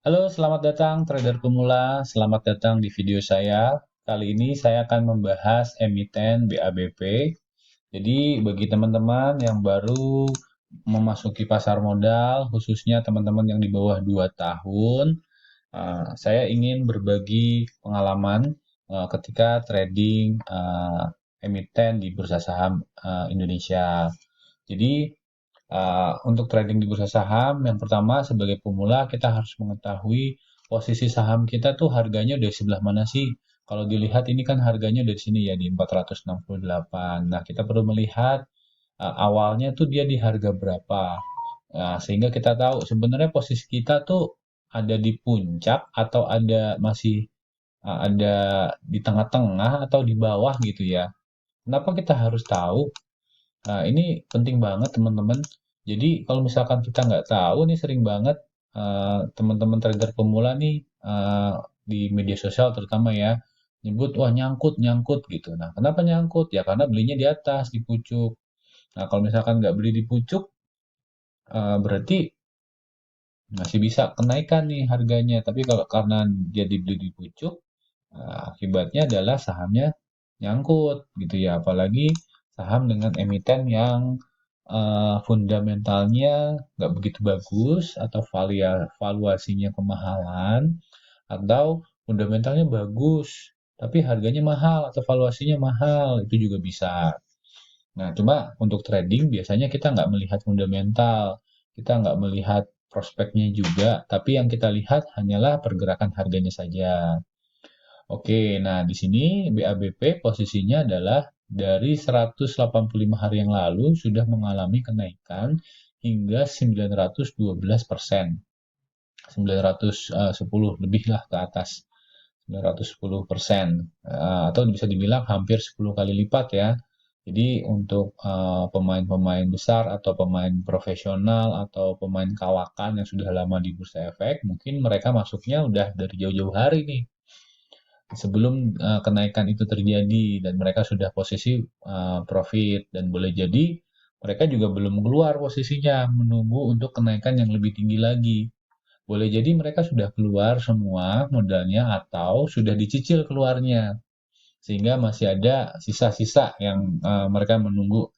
Halo, selamat datang trader pemula. Selamat datang di video saya. Kali ini saya akan membahas emiten BABP. Jadi, bagi teman-teman yang baru memasuki pasar modal, khususnya teman-teman yang di bawah 2 tahun, saya ingin berbagi pengalaman ketika trading emiten di bursa saham Indonesia. Jadi, untuk trading di bursa saham, yang pertama sebagai pemula kita harus mengetahui posisi saham kita tuh harganya dari sebelah mana sih? Kalau dilihat ini kan harganya dari sini ya di 468. Nah, kita perlu melihat awalnya tuh dia di harga berapa. Nah, sehingga kita tahu sebenarnya posisi kita tuh ada di puncak atau ada di tengah-tengah atau di bawah gitu ya. Kenapa kita harus tahu? Nah, ini penting banget teman-teman. Jadi kalau misalkan kita nggak tahu nih sering banget teman-teman trader pemula nih di media sosial terutama ya nyebut wah nyangkut nyangkut gitu. Nah, kenapa nyangkut? Ya karena belinya di atas di pucuk. Nah, kalau misalkan nggak beli di pucuk berarti masih bisa kenaikan nih harganya. Tapi kalau karena dia dibeli di pucuk, akibatnya adalah sahamnya nyangkut gitu ya. Apalagi saham dengan emiten yang fundamentalnya nggak begitu bagus atau valuasinya kemahalan atau fundamentalnya bagus tapi harganya mahal atau valuasinya mahal itu juga bisa. Nah, cuma untuk trading biasanya kita nggak melihat fundamental, kita nggak melihat prospeknya juga, tapi yang kita lihat hanyalah pergerakan harganya saja. Oke, nah di sini BABP posisinya adalah dari 185 hari yang lalu sudah mengalami kenaikan hingga 912%. 910 lebih lah ke atas. 910%. Atau bisa dibilang hampir 10 kali lipat ya. Jadi untuk pemain-pemain besar atau pemain profesional atau pemain kawakan yang sudah lama di bursa efek, mungkin mereka masuknya udah dari jauh-jauh hari nih sebelum kenaikan itu terjadi dan mereka sudah posisi profit dan boleh jadi mereka juga belum keluar posisinya menunggu untuk kenaikan yang lebih tinggi lagi. Boleh jadi mereka sudah keluar semua modalnya atau sudah dicicil keluarnya sehingga masih ada sisa-sisa yang mereka menunggu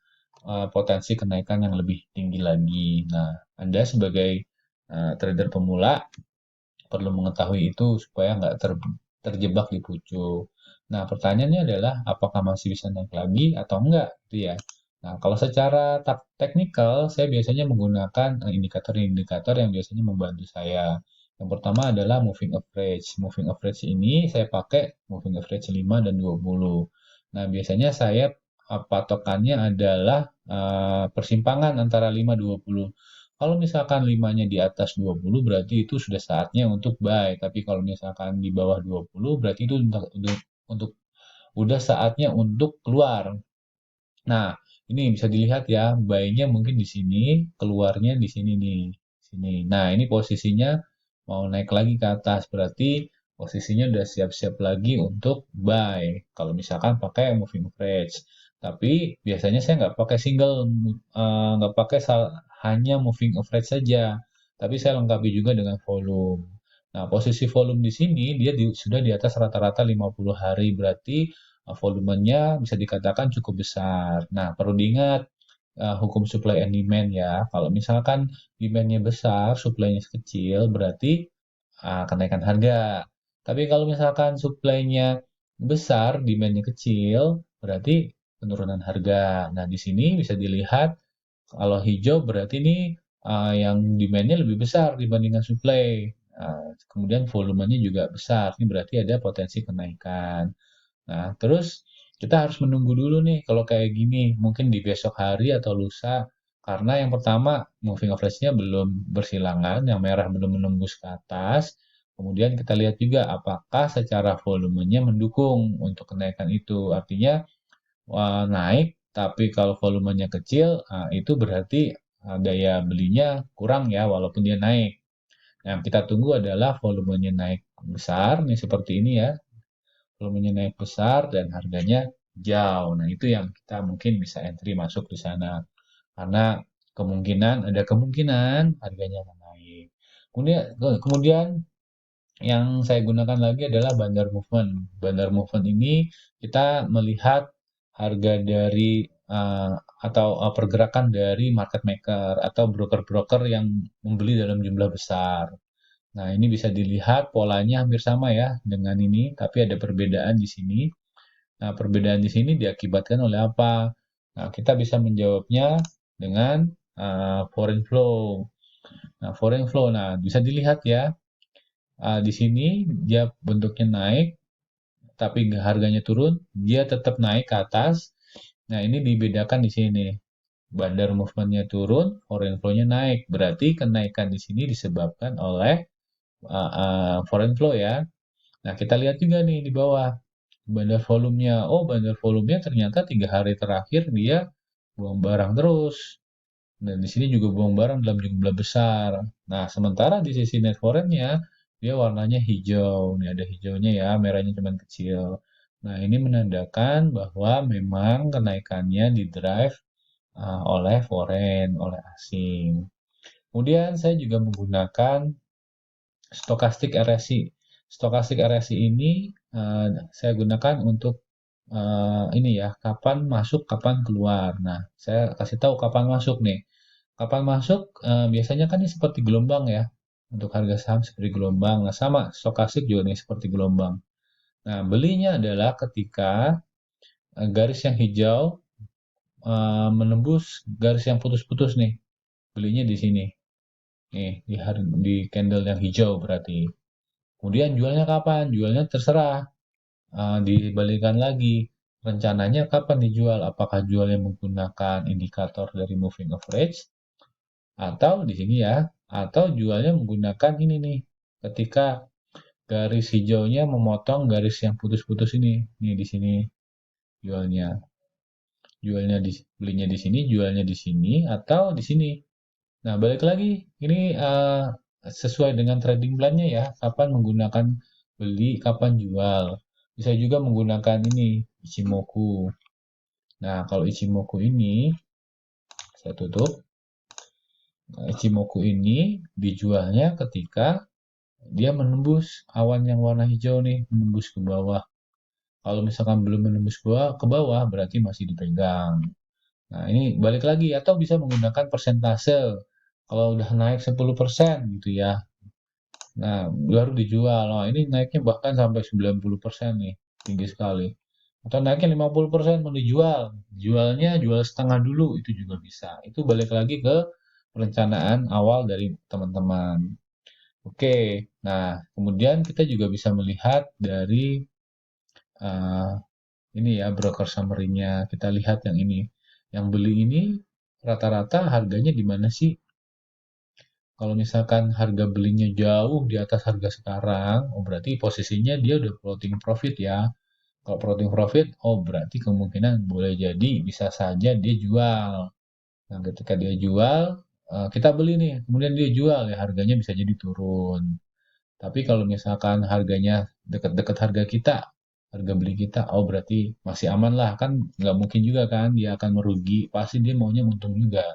potensi kenaikan yang lebih tinggi lagi. Nah, Anda sebagai trader pemula perlu mengetahui itu supaya nggak terjebak di pucuk. Nah, pertanyaannya adalah apakah masih bisa naik lagi atau enggak, gitu ya. Nah, kalau secara teknikal, saya biasanya menggunakan indikator-indikator yang biasanya membantu saya. Yang pertama adalah moving average. Moving average ini saya pakai moving average 5 dan 20. Nah, biasanya saya patokannya adalah persimpangan antara 5 20. Kalau misalkan 5-nya di atas 20 berarti itu sudah saatnya untuk buy. Tapi kalau misalkan di bawah 20 berarti itu untuk udah saatnya untuk keluar. Nah, ini bisa dilihat ya, buy-nya mungkin di sini, keluarnya di sini nih. Sini. Nah, ini posisinya mau naik lagi ke atas, berarti posisinya udah siap-siap lagi untuk buy. Kalau misalkan pakai moving average. Tapi biasanya saya nggak pakai single, nggak pakai hanya moving average saja. Tapi saya lengkapi juga dengan volume. Nah, posisi volume di sini dia sudah di atas rata-rata 50 hari, berarti volumenya bisa dikatakan cukup besar. Nah, perlu diingat hukum supply and demand ya. Kalau misalkan demand-nya besar, supply-nya kecil, berarti kenaikan harga. Tapi kalau misalkan supply-nya besar, demand-nya kecil, berarti penurunan harga. Nah, di sini bisa dilihat kalau hijau berarti ini yang demand-nya lebih besar dibandingkan supply. Kemudian volumenya juga besar. Ini berarti ada potensi kenaikan. Nah, terus kita harus menunggu dulu nih kalau kayak gini, mungkin di besok hari atau lusa, karena yang pertama moving average-nya belum bersilangan, yang merah belum menembus ke atas. Kemudian kita lihat juga apakah secara volumenya mendukung untuk kenaikan itu. Artinya naik, tapi kalau volumenya kecil, itu berarti daya belinya kurang ya, walaupun dia naik. Yang kita tunggu adalah volumenya naik besar, nih seperti ini ya, volumenya naik besar dan harganya jauh. Nah, itu yang kita mungkin bisa entry masuk di sana. Karena ada kemungkinan harganya akan naik. Kemudian Yang saya gunakan lagi adalah Bandar Movement. Bandar Movement ini kita melihat harga dari atau pergerakan dari market maker atau broker-broker yang membeli dalam jumlah besar. Nah, ini bisa dilihat polanya hampir sama ya dengan ini, tapi ada perbedaan di sini. Nah, perbedaan di sini diakibatkan oleh apa? Nah, kita bisa menjawabnya dengan foreign flow. Nah, foreign flow, nah bisa dilihat ya, di sini dia bentuknya naik, tapi harganya turun, dia tetap naik ke atas. Nah, ini dibedakan di sini. Bandar movementnya turun, foreign flow-nya naik. Berarti kenaikan di sini disebabkan oleh foreign flow ya. Nah, kita lihat juga nih di bawah. Bandar volumenya. Oh, bandar volumenya ternyata 3 hari terakhir dia buang barang terus. Dan di sini juga buang barang dalam jumlah besar. Nah, sementara di sisi net foreign-nya, dia warnanya hijau. Nih ada hijaunya ya, merahnya cuma kecil. Nah, ini menandakan bahwa memang kenaikannya di-drive oleh foreign, oleh asing. Kemudian saya juga menggunakan Stochastic RSI. Stochastic RSI ini saya gunakan untuk ini ya, kapan masuk, kapan keluar. Nah, saya kasih tahu kapan masuk nih. Kapan masuk, biasanya kan ini seperti gelombang ya. Untuk harga saham seperti gelombang. Nah, sama stokastik juga nih seperti gelombang. Nah, belinya adalah ketika garis yang hijau menembus garis yang putus-putus nih. Belinya di sini. Nih, di candle yang hijau berarti. Kemudian jualnya kapan? Jualnya terserah. Dibalikan lagi. Rencananya kapan dijual? Apakah jualnya menggunakan indikator dari moving average atau di sini ya, atau jualnya menggunakan ini nih. Ketika garis hijaunya memotong garis yang putus-putus ini. Nih di sini jualnya. Jualnya belinya di sini, jualnya di sini atau di sini. Nah, balik lagi, ini sesuai dengan trading plan-nya ya, kapan menggunakan beli, kapan jual. Bisa juga menggunakan ini, Ichimoku. Nah, kalau Ichimoku ini, saya tutup. Nah, Ichimoku ini dijualnya ketika dia menembus awan yang warna hijau nih, menembus ke bawah. Kalau misalkan belum menembus ke bawah, berarti masih dipegang. Nah, ini balik lagi, atau bisa menggunakan persentase. Kalau udah naik 10% gitu ya, nah, baru dijual. Nah, ini naiknya bahkan sampai 90% nih. Tinggi sekali. Atau naiknya 50% mau dijual. Jualnya jual setengah dulu. Itu juga bisa. Itu balik lagi ke perencanaan awal dari teman-teman. Oke. Nah, kemudian kita juga bisa melihat dari eh, ini ya broker summary-nya. Kita lihat yang ini. Yang beli ini rata-rata harganya di mana sih? Kalau misalkan harga belinya jauh di atas harga sekarang, oh berarti posisinya dia udah floating profit ya. Kalau floating profit, oh berarti kemungkinan boleh jadi bisa saja dia jual. Nah, ketika dia jual, kita beli nih, kemudian dia jual ya harganya bisa jadi turun. Tapi kalau misalkan harganya dekat-dekat harga kita, harga beli kita, oh berarti masih aman lah kan nggak mungkin juga kan dia akan merugi, pasti dia maunya untung juga.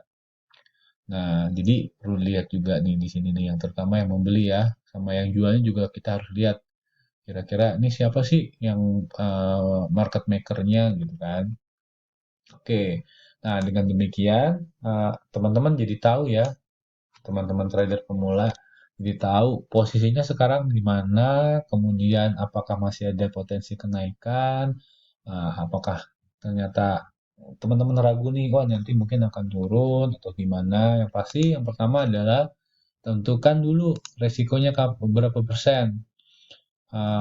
Nah, jadi perlu lihat juga nih di sini nih yang terutama yang membeli ya, sama yang jualnya juga kita harus lihat kira-kira ini siapa sih yang market makernya gitu kan. Oke, nah dengan demikian teman-teman jadi tahu ya, teman-teman trader pemula jadi tahu posisinya sekarang di mana, kemudian apakah masih ada potensi kenaikan, apakah ternyata teman-teman ragu nih, wah nanti mungkin akan turun atau gimana. Yang pasti yang pertama adalah tentukan dulu resikonya berapa persen.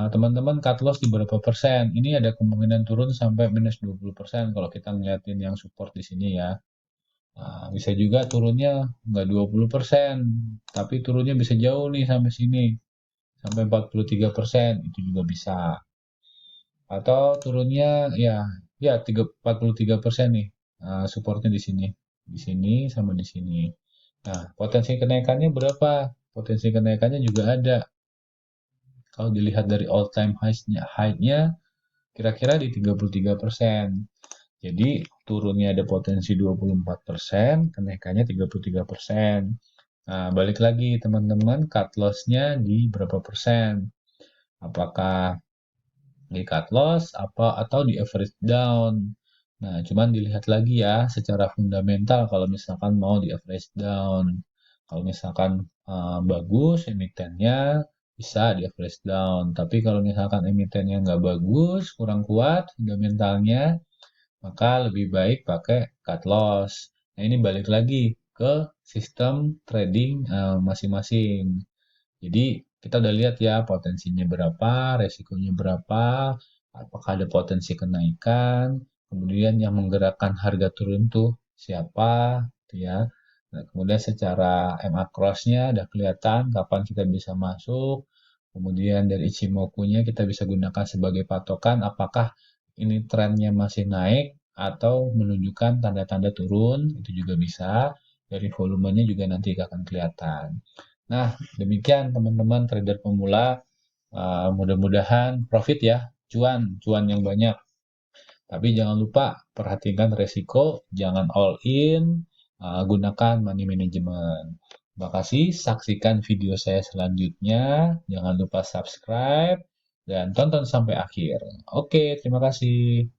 Teman-teman cut loss di berapa persen. Ini ada kemungkinan turun sampai minus 20% kalau kita ngeliatin yang support di sini ya. Bisa juga turunnya nggak 20%, tapi turunnya bisa jauh nih sampai sini, sampai 43%, itu juga bisa. Atau turunnya ya 43% nih, supportnya di sini sama di sini. Nah, potensi kenaikannya berapa? Potensi kenaikannya juga ada. Kalau dilihat dari all time high-nya kira-kira di 33%. Jadi turunnya ada potensi 24%, kenaikannya 33%. Nah, balik lagi teman-teman, cut loss-nya di berapa persen? apakah di cut loss apa atau di average down. Nah, cuman dilihat lagi ya secara fundamental kalau misalkan mau di average down. Kalau misalkan bagus emitennya bisa di average down. Tapi kalau misalkan emitennya nggak bagus, kurang kuat fundamentalnya, maka lebih baik pakai cut loss. Nah, ini balik lagi ke sistem trading masing-masing. Jadi kita udah lihat ya potensinya berapa, resikonya berapa, apakah ada potensi kenaikan, kemudian yang menggerakkan harga turun tuh siapa, gitu ya. Nah, kemudian secara MA cross-nya udah kelihatan kapan kita bisa masuk, kemudian dari Ichimoku-nya kita bisa gunakan sebagai patokan apakah ini trennya masih naik atau menunjukkan tanda-tanda turun, itu juga bisa. Dari volumenya juga nanti akan kelihatan. Nah, demikian teman-teman trader pemula. Mudah-mudahan profit ya, cuan yang banyak. Tapi jangan lupa perhatikan resiko, jangan all in, gunakan money management. Terima kasih, saksikan video saya selanjutnya. Jangan lupa subscribe dan tonton sampai akhir. Oke, terima kasih.